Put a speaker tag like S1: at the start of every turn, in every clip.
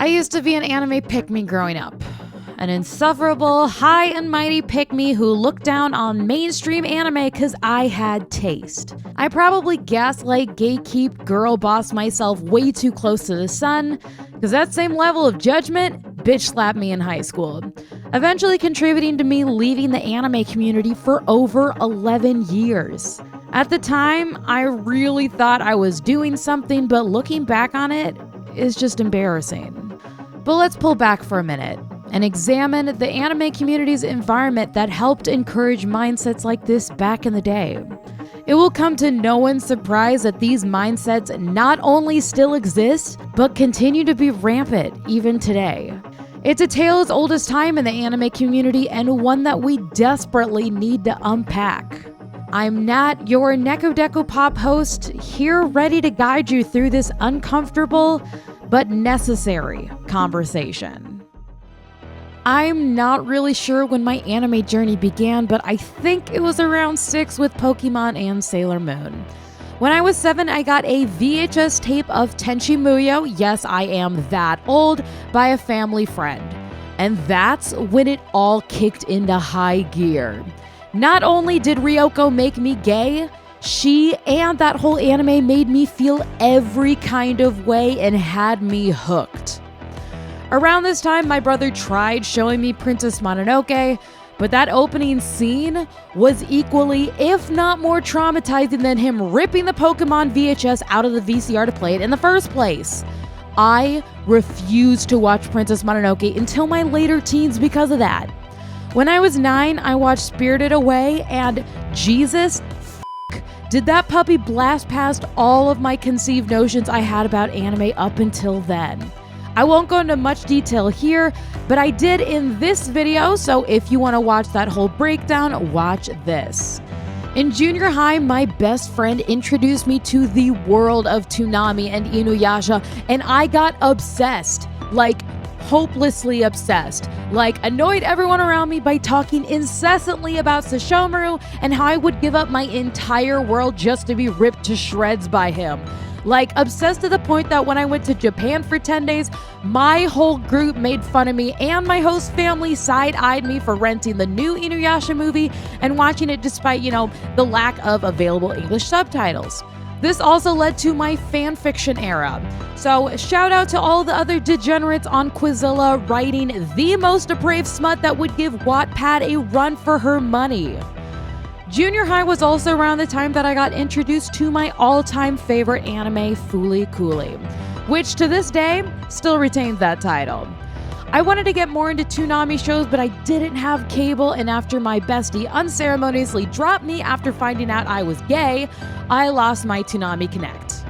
S1: I used to be an anime pick-me growing up. An insufferable, high and mighty pick-me who looked down on mainstream anime because I had taste. I probably gaslight, gatekeep, girl boss myself way too close to the sun, because that same level of judgment bitch slapped me in high school, eventually contributing to me leaving the anime community for over 11 years. At the time, I really thought I was doing something, but looking back on it is just embarrassing. But let's pull back for a minute and examine the anime community's environment that helped encourage mindsets like this back in the day. It will come to no one's surprise that these mindsets not only still exist, but continue to be rampant even today. It's a tale as old as time in the anime community and one that we desperately need to unpack. I'm Nat, your Neko Deco Pop host, here ready to guide you through this uncomfortable but necessary conversation. I'm not really sure when my anime journey began, but I think it was around 6 with Pokemon and Sailor Moon. When I was 7, I got a VHS tape of Tenchi Muyo, yes, I am that old, by a family friend. And that's when it all kicked into high gear. Not only did Ryoko make me gay, she and that whole anime made me feel every kind of way and had me hooked. Around this time, my brother tried showing me Princess Mononoke, but that opening scene was equally, if not more traumatizing than him ripping the Pokemon VHS out of the VCR to play it in the first place. I refused to watch Princess Mononoke until my later teens because of that. When I was 9, I watched Spirited Away, and Jesus did that puppy blast past all of my conceived notions I had about anime up until then. I won't go into much detail here, but I did in this video, so if you want to watch that whole breakdown, watch this. In junior high, my best friend introduced me to the world of Toonami and Inuyasha, and I got obsessed, like hopelessly obsessed, like annoyed everyone around me by talking incessantly about Sesshomaru and how I would give up my entire world just to be ripped to shreds by him. Like, obsessed to the point that when I went to Japan for 10 days, my whole group made fun of me and my host family side-eyed me for renting the new Inuyasha movie and watching it despite, the lack of available English subtitles. This also led to my fanfiction era. So shout out to all the other degenerates on Quizilla writing the most depraved smut that would give Wattpad a run for her money. Junior high was also around the time that I got introduced to my all-time favorite anime, Fooly Cooly, which to this day still retains that title. I wanted to get more into Toonami shows, but I didn't have cable, and after my bestie unceremoniously dropped me after finding out I was gay, I lost my Toonami Connect.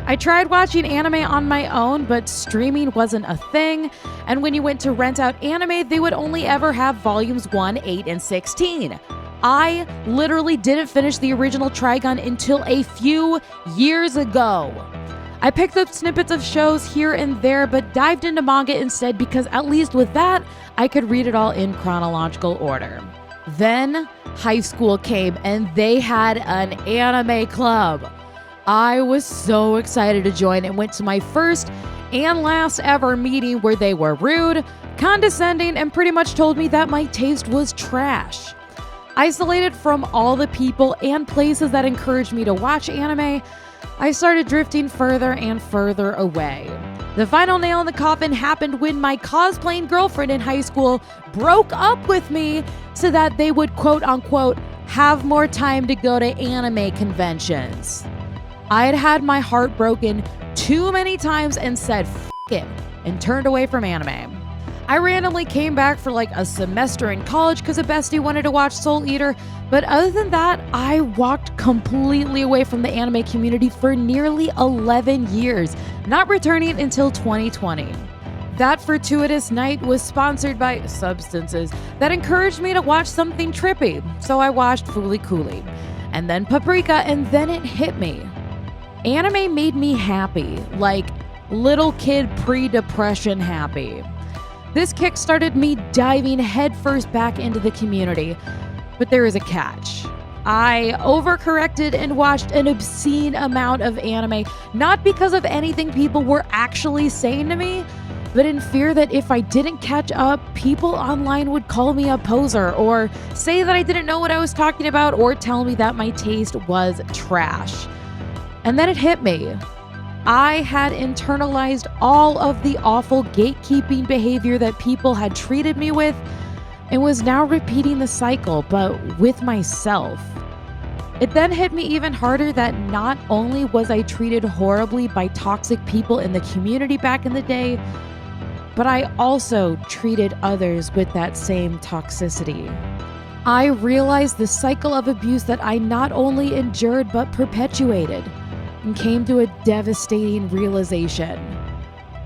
S1: I tried watching anime on my own, but streaming wasn't a thing, and when you went to rent out anime, they would only ever have volumes 1, 8, and 16. I literally didn't finish the original Trigun until a few years ago. I picked up snippets of shows here and there, but dived into manga instead because at least with that, I could read it all in chronological order. Then high school came and they had an anime club. I was so excited to join and went to my first and last ever meeting where they were rude, condescending, and pretty much told me that my taste was trash. Isolated from all the people and places that encouraged me to watch anime, I started drifting further and further away. The final nail in the coffin happened when my cosplaying girlfriend in high school broke up with me so that they would quote unquote have more time to go to anime conventions. I had had my heart broken too many times and said "F it" and turned away from anime. I randomly came back for like a semester in college because a bestie wanted to watch Soul Eater, but other than that, I walked completely away from the anime community for nearly 11 years, not returning until 2020. That fortuitous night was sponsored by substances that encouraged me to watch something trippy, so I watched Fooly Cooly, and then Paprika, and then it hit me. Anime made me happy, like little kid pre-depression happy. This kickstarted me diving headfirst back into the community, but there is a catch. I overcorrected and watched an obscene amount of anime, not because of anything people were actually saying to me, but in fear that if I didn't catch up, people online would call me a poser or say that I didn't know what I was talking about or tell me that my taste was trash. And then it hit me. I had internalized all of the awful gatekeeping behavior that people had treated me with and was now repeating the cycle, but with myself. It then hit me even harder that not only was I treated horribly by toxic people in the community back in the day, but I also treated others with that same toxicity. I realized the cycle of abuse that I not only endured but perpetuated, and came to a devastating realization.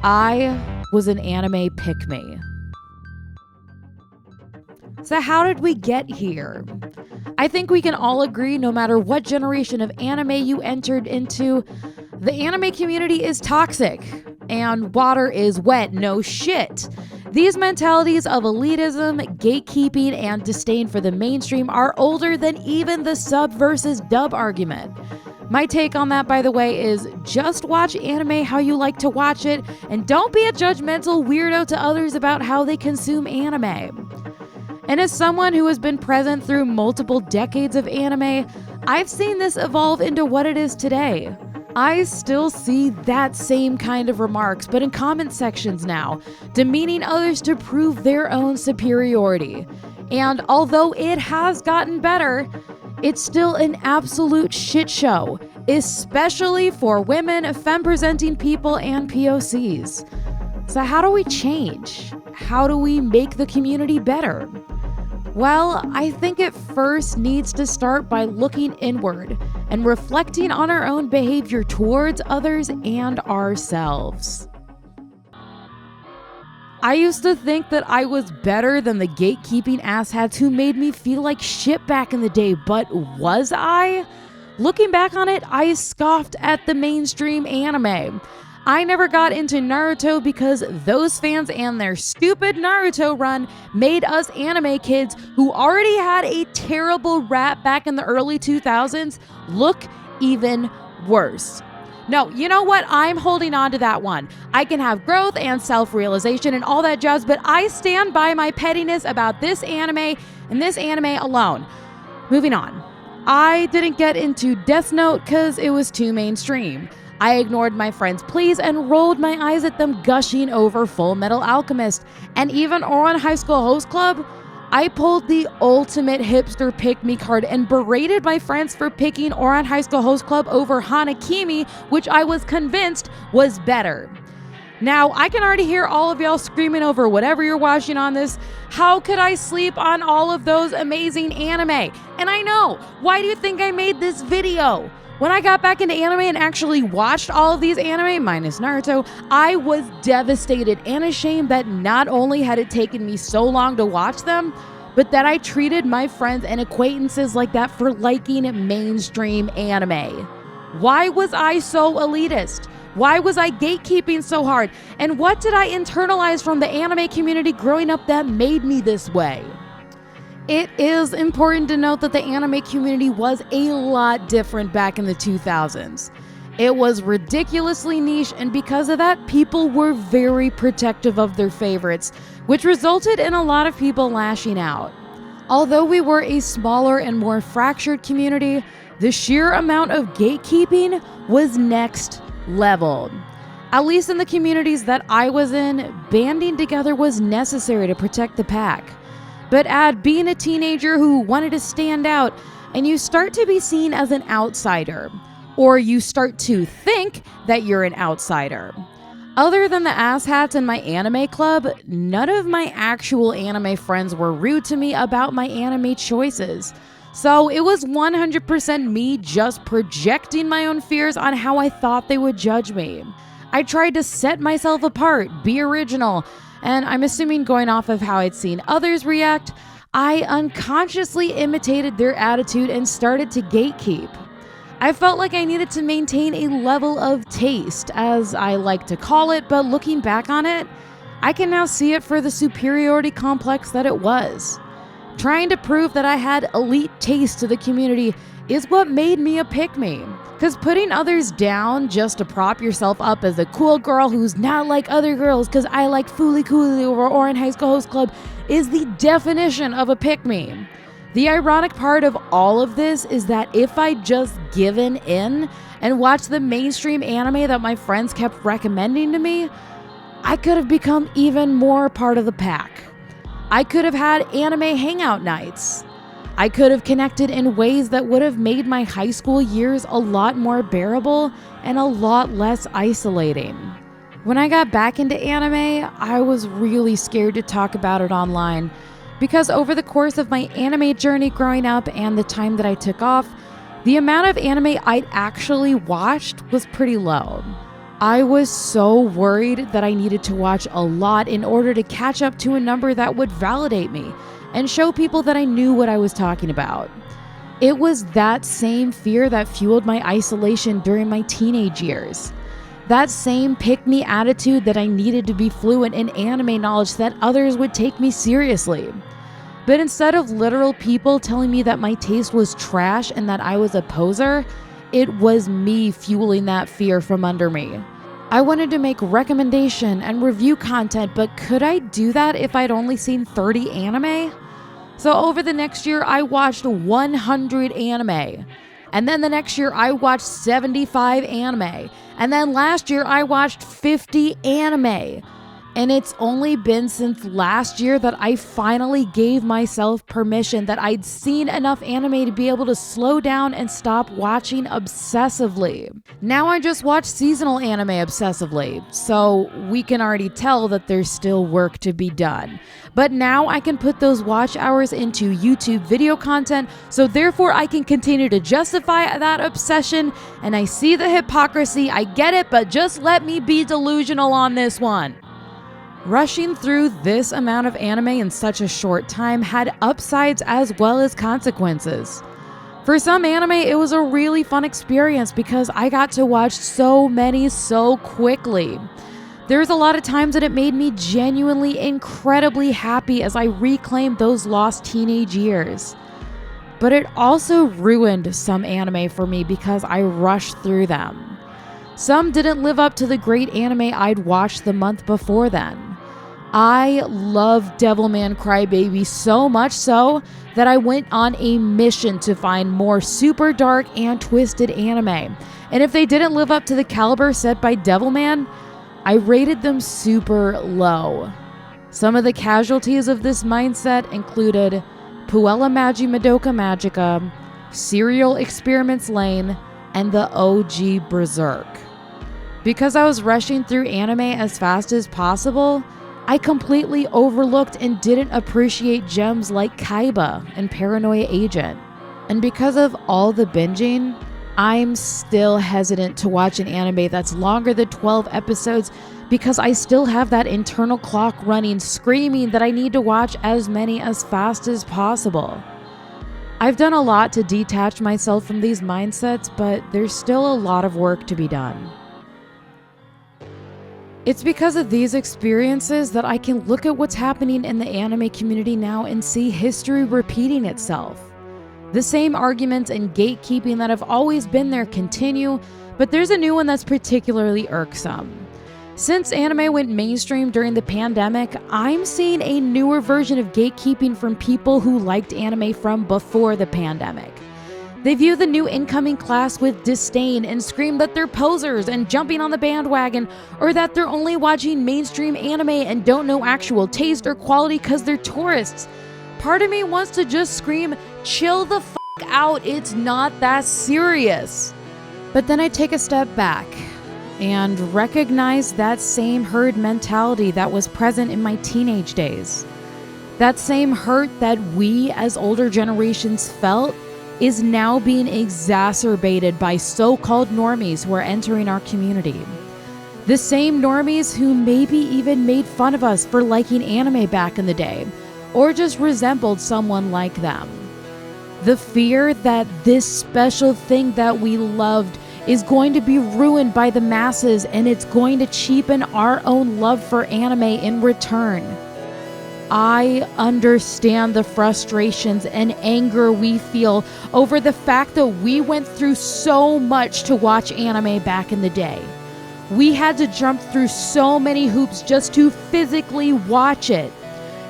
S1: I was an anime pick-me. So how did we get here? I think we can all agree, no matter what generation of anime you entered into, the anime community is toxic and water is wet, no shit. These mentalities of elitism, gatekeeping, and disdain for the mainstream are older than even the sub versus dub argument. My take on that, by the way, is just watch anime how you like to watch it, and don't be a judgmental weirdo to others about how they consume anime. And as someone who has been present through multiple decades of anime, I've seen this evolve into what it is today. I still see that same kind of remarks, but in comment sections now, demeaning others to prove their own superiority. And although it has gotten better, it's still an absolute shit show, especially for women, femme-presenting people, and POCs. So how do we change? How do we make the community better? Well, I think it first needs to start by looking inward and reflecting on our own behavior towards others and ourselves. I used to think that I was better than the gatekeeping asshats who made me feel like shit back in the day, but was I? Looking back on it, I scoffed at the mainstream anime. I never got into Naruto because those fans and their stupid Naruto run made us anime kids who already had a terrible rap back in the early 2000s look even worse. No, you know what? I'm holding on to that one. I can have growth and self-realization and all that jazz, but I stand by my pettiness about this anime and this anime alone. Moving on. I didn't get into Death Note because it was too mainstream. I ignored my friends' pleas and rolled my eyes at them gushing over Full Metal Alchemist. And even Ouran High School Host Club, I pulled the ultimate hipster pick-me card and berated my friends for picking Ouran High School Host Club over Hanakimi, which I was convinced was better. Now, I can already hear all of y'all screaming over whatever you're watching on this. How could I sleep on all of those amazing anime? And I know, why do you think I made this video? When I got back into anime and actually watched all of these anime, minus Naruto, I was devastated and ashamed that not only had it taken me so long to watch them, but that I treated my friends and acquaintances like that for liking mainstream anime. Why was I so elitist? Why was I gatekeeping so hard? And what did I internalize from the anime community growing up that made me this way? It is important to note that the anime community was a lot different back in the 2000s. It was ridiculously niche, and because of that, people were very protective of their favorites, which resulted in a lot of people lashing out. Although we were a smaller and more fractured community, the sheer amount of gatekeeping was next level. At least in the communities that I was in, banding together was necessary to protect the pack. But add being a teenager who wanted to stand out, and you start to be seen as an outsider, or you start to think that you're an outsider. Other than the asshats in my anime club, none of my actual anime friends were rude to me about my anime choices. So it was 100% me just projecting my own fears on how I thought they would judge me. I tried to set myself apart, be original, and I'm assuming going off of how I'd seen others react, I unconsciously imitated their attitude and started to gatekeep. I felt like I needed to maintain a level of taste, as I like to call it, but looking back on it, I can now see it for the superiority complex that it was. Trying to prove that I had elite taste to the community is what made me a pick-me. Because putting others down just to prop yourself up as a cool girl who's not like other girls because I like Fooly Cooley or Orin High School Host Club is the definition of a pick-me. The ironic part of all of this is that if I'd just given in and watched the mainstream anime that my friends kept recommending to me, I could have become even more part of the pack. I could have had anime hangout nights. I could have connected in ways that would have made my high school years a lot more bearable and a lot less isolating. When I got back into anime, I was really scared to talk about it online because over the course of my anime journey growing up and the time that I took off, the amount of anime I'd actually watched was pretty low. I was so worried that I needed to watch a lot in order to catch up to a number that would validate me and show people that I knew what I was talking about. It was that same fear that fueled my isolation during my teenage years. That same pick-me attitude that I needed to be fluent in anime knowledge so that others would take me seriously. But instead of literal people telling me that my taste was trash and that I was a poser, it was me fueling that fear from under me. I wanted to make recommendation and review content, but could I do that if I'd only seen 30 anime? So over the next year, I watched 100 anime. And then the next year, I watched 75 anime. And then last year, I watched 50 anime. And it's only been since last year that I finally gave myself permission that I'd seen enough anime to be able to slow down and stop watching obsessively. Now I just watch seasonal anime obsessively, so we can already tell that there's still work to be done. But now I can put those watch hours into YouTube video content, so therefore I can continue to justify that obsession, and I see the hypocrisy, I get it, but just let me be delusional on this one. Rushing through this amount of anime in such a short time had upsides as well as consequences. For some anime, it was a really fun experience because I got to watch so many so quickly. There's a lot of times that it made me genuinely incredibly happy as I reclaimed those lost teenage years. But it also ruined some anime for me because I rushed through them. Some didn't live up to the great anime I'd watched the month before then. I love Devilman Crybaby so much so that I went on a mission to find more super dark and twisted anime. And if they didn't live up to the caliber set by Devilman, I rated them super low. Some of the casualties of this mindset included Puella Magi Madoka Magica, Serial Experiments Lane, and the OG Berserk. Because I was rushing through anime as fast as possible, I completely overlooked and didn't appreciate gems like Kaiba and Paranoia Agent. And because of all the binging, I'm still hesitant to watch an anime that's longer than 12 episodes because I still have that internal clock running screaming that I need to watch as many as fast as possible. I've done a lot to detach myself from these mindsets, but there's still a lot of work to be done. It's because of these experiences that I can look at what's happening in the anime community now and see history repeating itself. The same arguments and gatekeeping that have always been there continue, but there's a new one that's particularly irksome. Since anime went mainstream during the pandemic, I'm seeing a newer version of gatekeeping from people who liked anime from before the pandemic. They view the new incoming class with disdain and scream that they're posers and jumping on the bandwagon, or that they're only watching mainstream anime and don't know actual taste or quality because they're tourists. Part of me wants to just scream, chill the f*** out, it's not that serious. But then I take a step back and recognize that same herd mentality that was present in my teenage days. That same hurt that we as older generations felt is now being exacerbated by so-called normies who are entering our community. The same normies who maybe even made fun of us for liking anime back in the day, or just resembled someone like them. The fear that this special thing that we loved is going to be ruined by the masses and it's going to cheapen our own love for anime in return. I understand the frustrations and anger we feel over the fact that we went through so much to watch anime back in the day. We had to jump through so many hoops just to physically watch it.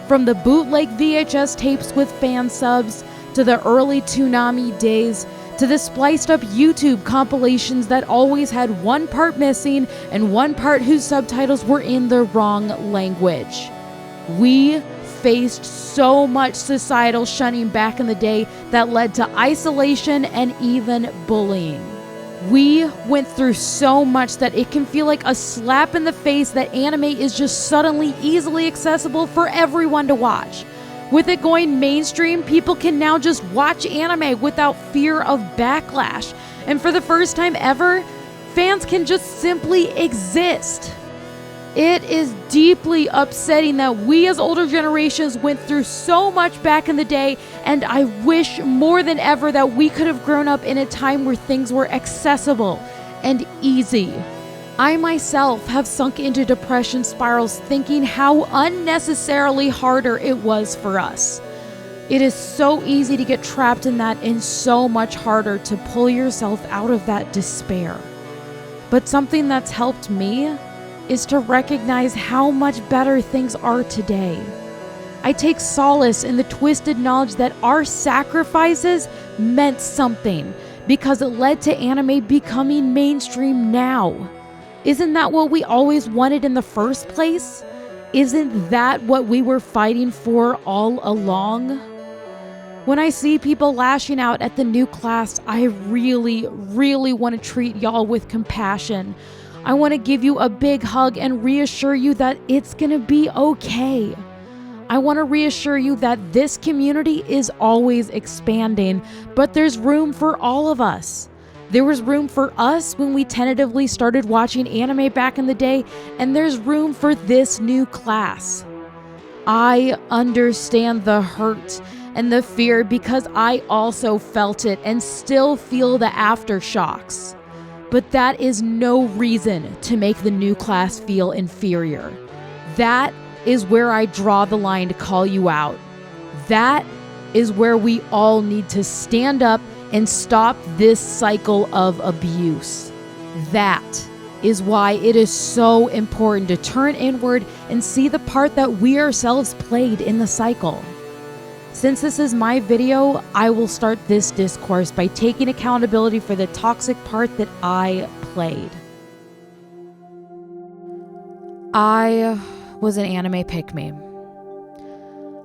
S1: From the bootleg VHS tapes with fan subs, to the early Toonami days, to the spliced up YouTube compilations that always had one part missing and one part whose subtitles were in the wrong language. We faced so much societal shunning back in the day that led to isolation and even bullying. We went through so much that it can feel like a slap in the face that anime is just suddenly easily accessible for everyone to watch. With it going mainstream, people can now just watch anime without fear of backlash. And for the first time ever, fans can just simply exist. It is deeply upsetting that we as older generations went through so much back in the day, and I wish more than ever that we could have grown up in a time where things were accessible and easy. I myself have sunk into depression spirals thinking how unnecessarily harder it was for us. It is so easy to get trapped in that and so much harder to pull yourself out of that despair. But something that's helped me is to recognize how much better things are today. I take solace in the twisted knowledge that our sacrifices meant something because it led to anime becoming mainstream now. Isn't that what we always wanted in the first place? Isn't that what we were fighting for all along? When I see people lashing out at the new class, I really want to treat y'all with compassion. I want to give you a big hug and reassure you that it's going to be okay. I want to reassure you that this community is always expanding, but there's room for all of us. There was room for us when we tentatively started watching anime back in the day, and there's room for this new class. I understand the hurt and the fear because I also felt it and still feel the aftershocks. But that is no reason to make the new class feel inferior. That is where I draw the line to call you out. That is where we all need to stand up and stop this cycle of abuse. That is why it is so important to turn inward and see the part that we ourselves played in the cycle. Since this is my video, I will start this discourse by taking accountability for the toxic part that I played. I was an anime pick-me.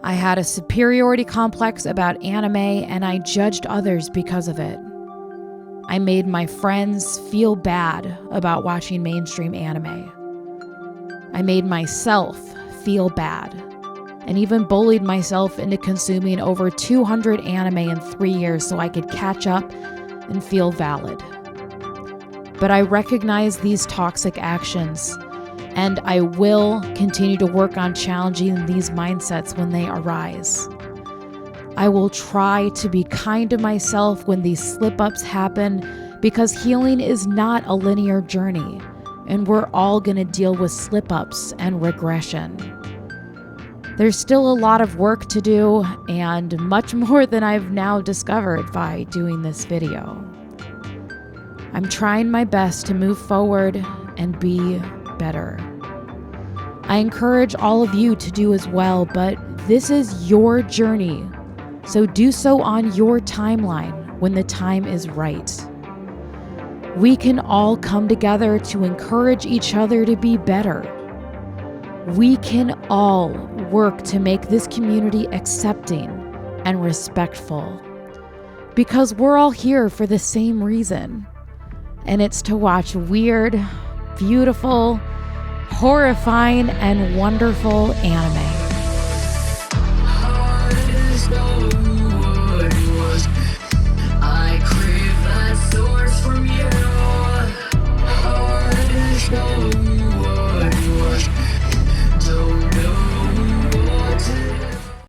S1: I had a superiority complex about anime, and I judged others because of it. I made my friends feel bad about watching mainstream anime. I made myself feel bad, and even bullied myself into consuming over 200 anime in 3 years so I could catch up and feel valid. But I recognize these toxic actions, and I will continue to work on challenging these mindsets when they arise. I will try to be kind to myself when these slip-ups happen, because healing is not a linear journey, and we're all going to deal with slip-ups and regression. There's still a lot of work to do, and much more than I've now discovered by doing this video. I'm trying my best to move forward and be better. I encourage all of you to do as well, but this is your journey, so do so on your timeline when the time is right. We can all come together to encourage each other to be better. We can all work to make this community accepting and respectful, because we're all here for the same reason, and it's to watch weird, beautiful, horrifying, and wonderful anime.